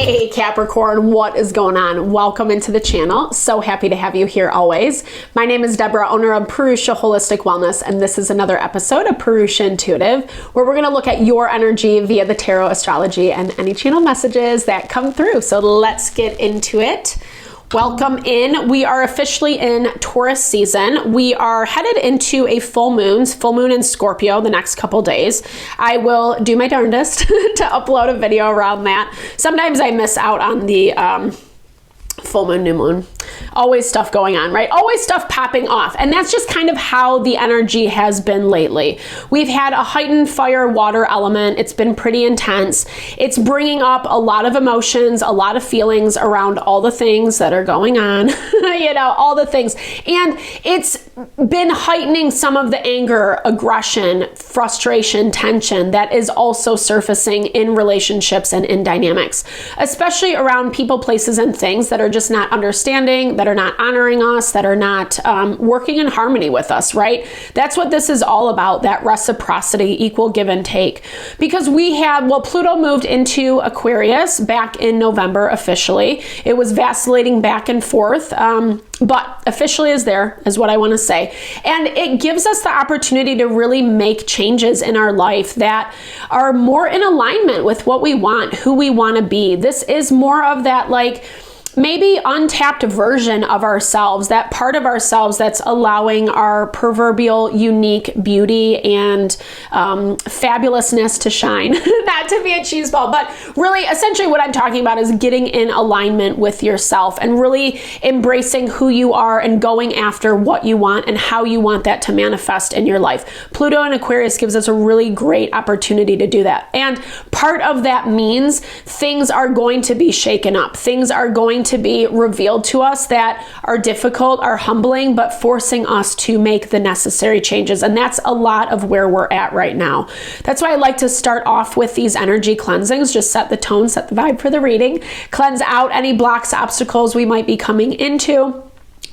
Hey Capricorn, what is going on? Welcome into the channel. So happy to have you here always. My name is Deborah, owner of Purusha Holistic Wellness, and this is another episode of Purusha Intuitive, where we're going to look at your energy via the tarot, astrology, and any channel messages that come through. So let's get into it. Welcome in. We are officially in Taurus season. We are headed into a full moon in Scorpio the next couple days. I will do my darndest to upload a video around that. Sometimes I miss out on the full moon, new moon. Always stuff going on, right? Always stuff popping off. And that's just kind of how the energy has been lately. We've had a heightened fire water element. It's been pretty intense. It's bringing up a lot of emotions, a lot of feelings around all the things that are going on, all the things. And it's been heightening some of the anger, aggression, frustration, tension that is also surfacing in relationships and in dynamics, especially around people, places, and things that are just not understanding, that are not honoring us, that are not working in harmony with us, right? That's what this is all about, that reciprocity, equal give and take. Because Pluto moved into Aquarius back in November officially. It was vacillating back and forth, but officially is there, is what I want to say. And it gives us the opportunity to really make changes in our life that are more in alignment with what we want, who we want to be. This is more of that, maybe untapped version of ourselves, that part of ourselves that's allowing our proverbial unique beauty and fabulousness to shine. Not to be a cheeseball, but really essentially what I'm talking about is getting in alignment with yourself and really embracing who you are and going after what you want and how you want that to manifest in your life. Pluto in Aquarius gives us a really great opportunity to do that. And part of that means things are going to be shaken up. Things are going to be revealed to us that are difficult, are humbling, but forcing us to make the necessary changes. And that's a lot of where we're at right now. That's why I like to start off with these energy cleansings, just set the tone, set the vibe for the reading, cleanse out any blocks, obstacles we might be coming into.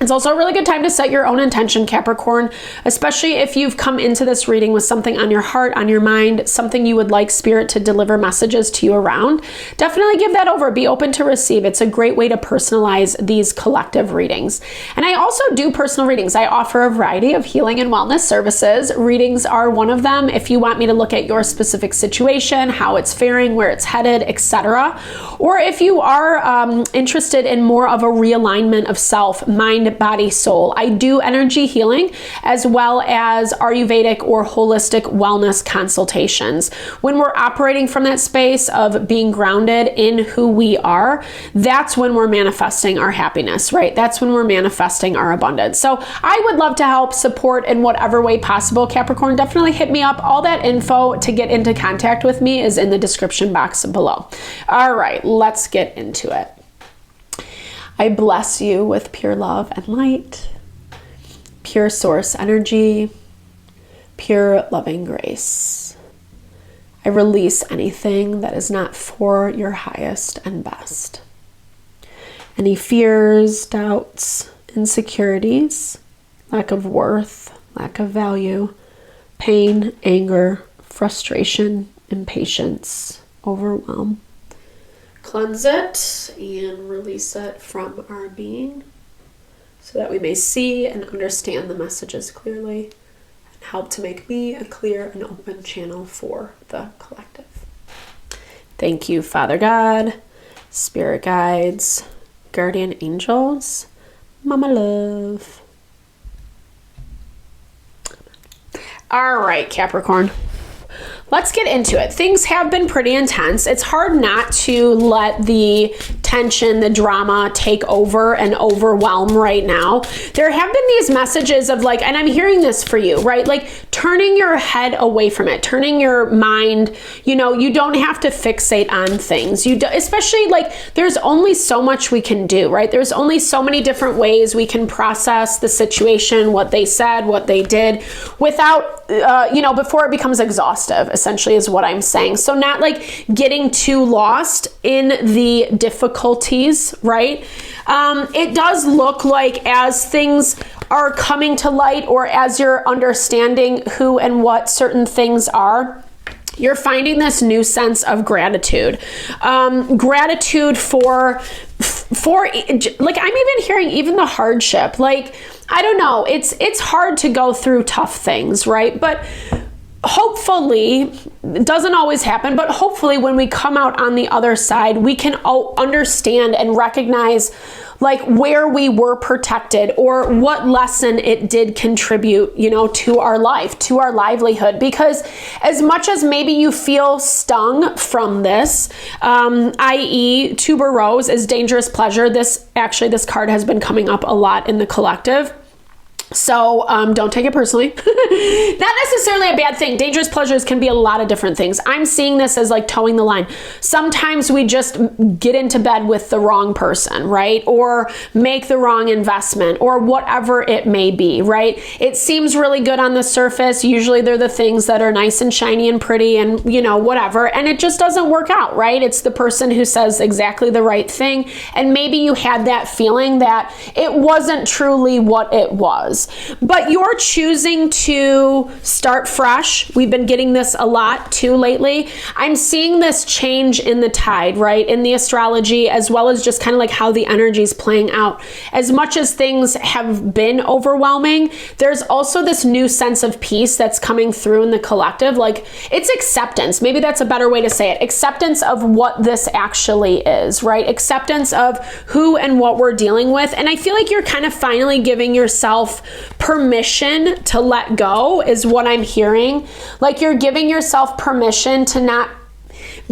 It's also a really good time to set your own intention, Capricorn, especially if you've come into this reading with something on your heart, on your mind, something you would like Spirit to deliver messages to you around. Definitely give that over. Be open to receive. It's a great way to personalize these collective readings. And I also do personal readings. I offer a variety of healing and wellness services. Readings are one of them. If you want me to look at your specific situation, how it's faring, where it's headed, etc. Or if you are interested in more of a realignment of self, mind, body, soul. I do energy healing as well as Ayurvedic or holistic wellness consultations. When we're operating from that space of being grounded in who we are, that's when we're manifesting our happiness, right? That's when we're manifesting our abundance. So I would love to help support in whatever way possible. Capricorn, definitely hit me up. All that info to get into contact with me is in the description box below. All right, let's get into it. I bless you with pure love and light, pure source energy, pure loving grace. I release anything that is not for your highest and best. Any fears, doubts, insecurities, lack of worth, lack of value, pain, anger, frustration, impatience, overwhelm. Cleanse it and release it from our being so that we may see and understand the messages clearly and help to make me a clear and open channel for the collective. Thank you, Father God, Spirit guides, guardian angels, Mama Love. All right, Capricorn. Let's get into it. Things have been pretty intense. It's hard not to let the tension, the drama take over and overwhelm right now. There have been these messages of and I'm hearing this for you, right? Turning your head away from it, turning your mind, you don't have to fixate on things. Especially there's only so much we can do, right? There's only so many different ways we can process the situation, what they said, what they did without, before it becomes exhaustive, essentially is what I'm saying. So not getting too lost in the difficulties, right? It does look like as things are coming to light or as you're understanding who and what certain things are, you're finding this new sense of gratitude. Gratitude for like, I'm even hearing even the hardship. Like, I don't know, it's hard to go through tough things, right? But hopefully, it doesn't always happen, but hopefully when we come out on the other side, we can understand and recognize like where we were protected or what lesson it did contribute, you know, to our life, to our livelihood. Because as much as maybe you feel stung from this, i.e. tuberose is dangerous pleasure. This card has been coming up a lot in the collective. So don't take it personally. Not necessarily a bad thing. Dangerous pleasures can be a lot of different things. I'm seeing this as like towing the line. Sometimes we just get into bed with the wrong person, right? Or make the wrong investment or whatever it may be, right? It seems really good on the surface. Usually they're the things that are nice and shiny and pretty and, you know, whatever. And it just doesn't work out, right? It's the person who says exactly the right thing. And maybe you had that feeling that it wasn't truly what it was. But you're choosing to start fresh. We've been getting this a lot too lately. I'm seeing this change in the tide, right? In the astrology, as well as just kind of like how the energy is playing out. As much as things have been overwhelming, there's also this new sense of peace that's coming through in the collective. Like, it's acceptance. Maybe that's a better way to say it. Acceptance of what this actually is, right? Acceptance of who and what we're dealing with. And I feel like you're kind of finally giving yourself permission to let go is what I'm hearing. Like, you're giving yourself permission to not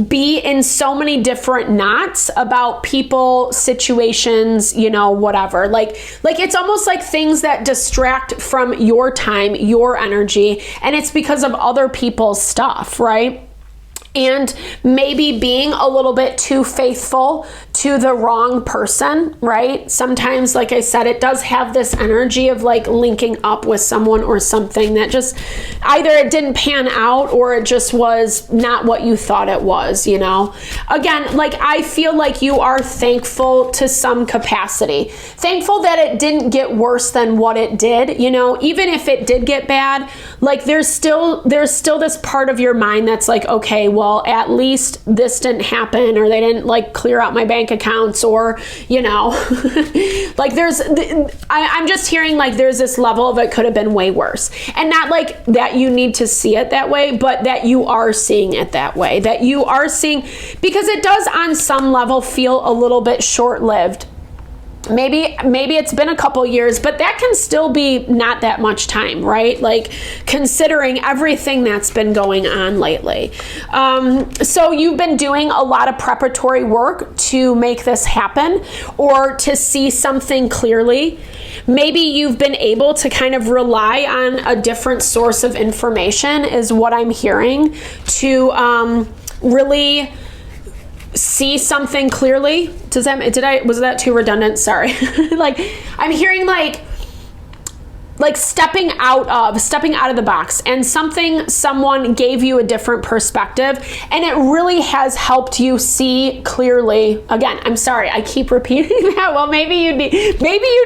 be in so many different knots about people, situations, you know, whatever. Like it's almost like things that distract from your time, your energy, and it's because of other people's stuff, right? And maybe being a little bit too faithful to the wrong person, right? Sometimes, like I said, it does have this energy of like linking up with someone or something that just either it didn't pan out or it just was not what you thought it was, you know? Again, like, I feel like you are thankful to some capacity. Thankful that it didn't get worse than what it did, you know? Even if it did get bad, like there's still this part of your mind that's like, okay, well, at least this didn't happen, or they didn't like clear out my bank accounts, or, you know, like I'm just hearing like there's this level of it could have been way worse. And not like that you need to see it that way, but that you are seeing it that way, that you are seeing, because it does on some level feel a little bit short-lived. Maybe it's been a couple years, but that can still be not that much time, right? Like, considering everything that's been going on lately. So you've been doing a lot of preparatory work to make this happen, or to see something clearly. Maybe you've been able to kind of rely on a different source of information, is what I'm hearing, to really see something clearly. Was that too redundant? Sorry. Like, I'm hearing like stepping out of the box, and someone gave you a different perspective, and it really has helped you see clearly. Again, I'm sorry, I keep repeating that. Well, maybe you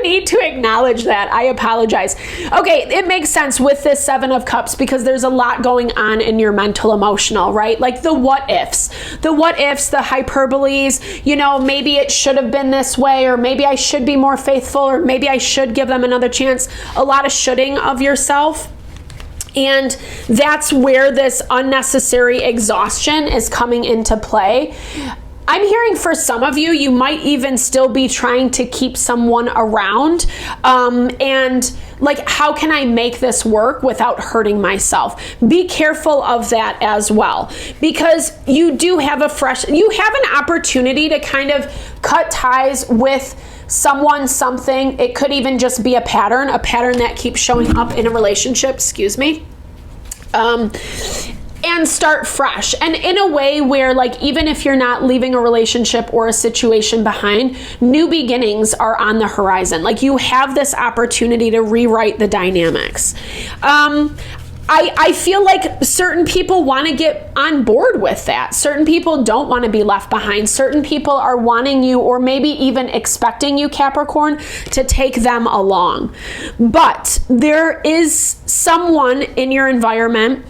need to acknowledge that. I apologize. Okay, it makes sense with this 7 of Cups, because there's a lot going on in your mental, emotional, right? Like the what ifs, the hyperboles, you know, maybe it should have been this way, or maybe I should be more faithful, or maybe I should give them another chance. A lot of shoulding of yourself. And that's where this unnecessary exhaustion is coming into play. I'm hearing for some of you, you might even still be trying to keep someone around. And like, how can I make this work without hurting myself? Be careful of that as well, because you do have an opportunity to kind of cut ties with someone, something. It could even just be a pattern that keeps showing up in a relationship, and start fresh. And in a way where, like, even if you're not leaving a relationship or a situation behind, new beginnings are on the horizon. Like, you have this opportunity to rewrite the dynamics. I feel like certain people want to get on board with that. Certain people don't want to be left behind. Certain people are wanting you, or maybe even expecting you, Capricorn, to take them along. But there is someone in your environment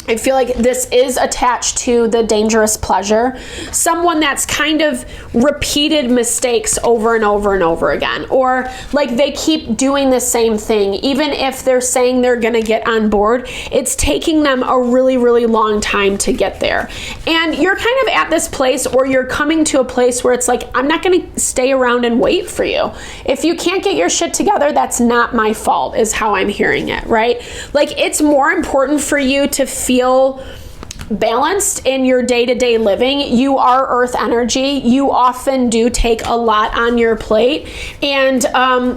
I feel like this is attached to the dangerous pleasure. Someone that's kind of repeated mistakes over and over and over again, or like they keep doing the same thing. Even if they're saying they're going to get on board, it's taking them a really, really long time to get there. And you're kind of at this place, or you're coming to a place where it's like, I'm not going to stay around and wait for you. If you can't get your shit together, that's not my fault, is how I'm hearing it, right? Like, it's more important for you to feel balanced in your day-to-day living. You are earth energy. You often do take a lot on your plate, and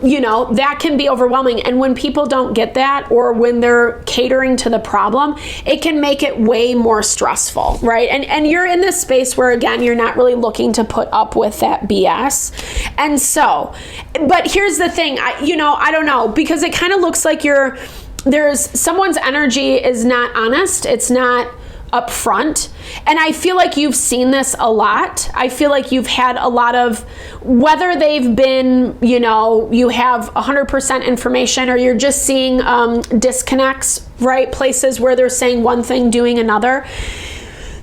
you know, that can be overwhelming. And when people don't get that, or when they're catering to the problem, it can make it way more stressful, right? And you're in this space where, again, you're not really looking to put up with that BS. And so, but here's the thing, I don't know, because it kind of looks like there's someone's energy is not honest. It's not upfront. And I feel like you've seen this a lot. I feel like you've had a lot of, whether they've been, you have 100% information, or you're just seeing disconnects, right? Places where they're saying one thing, doing another.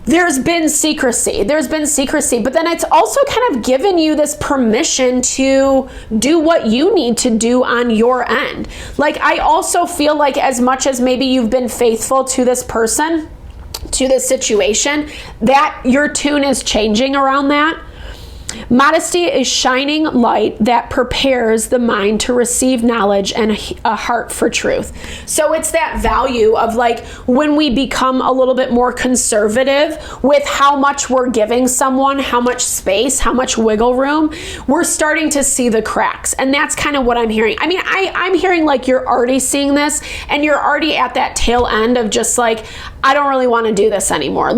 There's been secrecy, but then it's also kind of given you this permission to do what you need to do on your end. Like, I also feel like, as much as maybe you've been faithful to this person, to this situation, that your tune is changing around that. Modesty is shining light that prepares the mind to receive knowledge and a heart for truth. So it's that value of, like, when we become a little bit more conservative with how much we're giving someone, how much space, how much wiggle room, we're starting to see the cracks. And that's kind of what I'm hearing. I mean, I'm hearing like you're already seeing this, and you're already at that tail end of just like, I don't really want to do this anymore.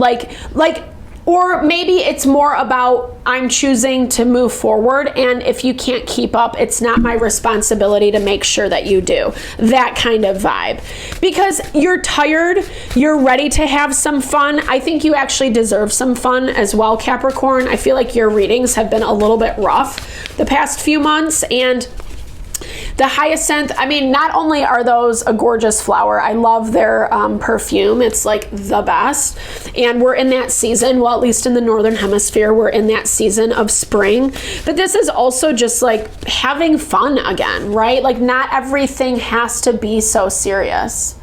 Or maybe it's more about, I'm choosing to move forward, and if you can't keep up, it's not my responsibility to make sure that you do. That kind of vibe. Because you're tired, you're ready to have some fun. I think you actually deserve some fun as well, Capricorn. I feel like your readings have been a little bit rough the past few months, and the hyacinth, I mean, not only are those a gorgeous flower, I love their perfume. It's like the best. And we're in that season, well, at least in the Northern Hemisphere, we're in that season of spring. But this is also just like having fun again, right? Like, not everything has to be so serious.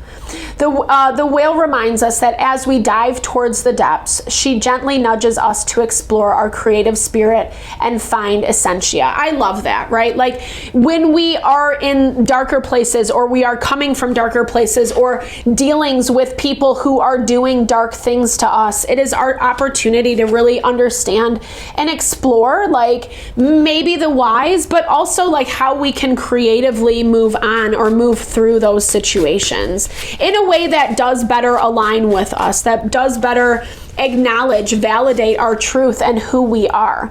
The whale reminds us that as we dive towards the depths, she gently nudges us to explore our creative spirit and find essentia. I love that, right? Like, when we are in darker places, or we are coming from darker places, or dealings with people who are doing dark things to us, it is our opportunity to really understand and explore, like, maybe the whys, but also like how we can creatively move on or move through those situations in a way that does better align with us, that does better acknowledge, validate our truth and who we are.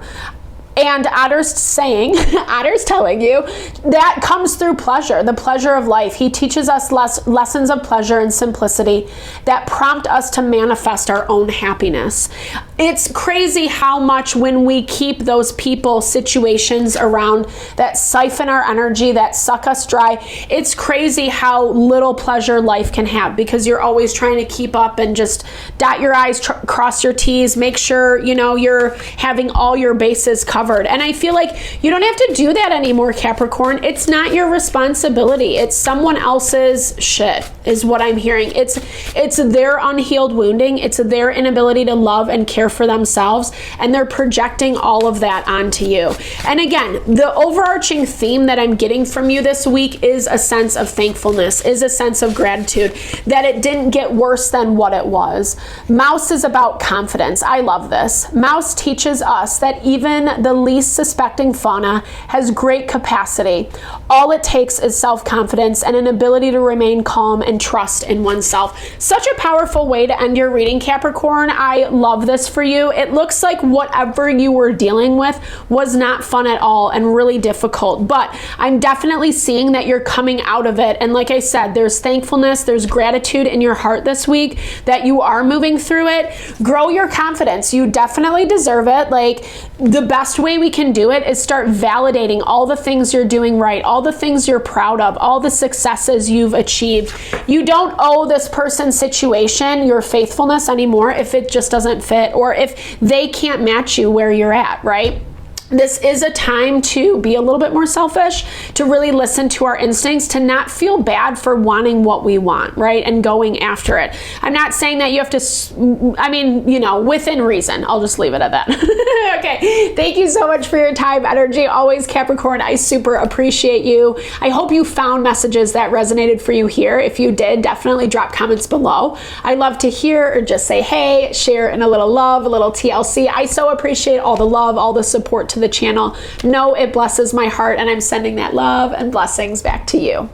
And Otter's telling you that comes through pleasure, the pleasure of life. He teaches us lessons of pleasure and simplicity that prompt us to manifest our own happiness. It's crazy how much, when we keep those people, situations around that siphon our energy, that suck us dry, it's crazy how little pleasure life can have, because you're always trying to keep up and just dot your I's, cross your T's, make sure, you're having all your bases covered. And I feel like you don't have to do that anymore, Capricorn. It's not your responsibility. It's someone else's shit, is what I'm hearing. It's their unhealed wounding. It's their inability to love and care for themselves, and they're projecting all of that onto you. And again, the overarching theme that I'm getting from you this week is a sense of thankfulness, is a sense of gratitude that it didn't get worse than what it was. Mouse is about confidence. I love this. Mouse teaches us that even the least suspecting fauna has great capacity. All it takes is self-confidence and an ability to remain calm and trust in oneself. Such a powerful way to end your reading, Capricorn. I love this for you. It looks like whatever you were dealing with was not fun at all and really difficult, but I'm definitely seeing that you're coming out of it. And like I said, there's thankfulness, there's gratitude in your heart this week that you are moving through it. Grow your confidence. You definitely deserve it. Like, the best way way we can do it is start validating all the things you're doing right, all the things you're proud of, all the successes you've achieved. You don't owe this person's situation your faithfulness anymore if it just doesn't fit, or if they can't match you where you're at, right? This is a time to be a little bit more selfish, to really listen to our instincts, to not feel bad for wanting what we want, right? And going after it. I'm not saying that you have to, I mean, you know, within reason. I'll just leave it at that. Okay. Thank you so much for your time, energy. Always, Capricorn, I super appreciate you. I hope you found messages that resonated for you here. If you did, definitely drop comments below. I love to hear, or just say, hey, share in a little love, a little TLC. I so appreciate all the love, all the support to the channel. Know it blesses my heart, and I'm sending that love and blessings back to you.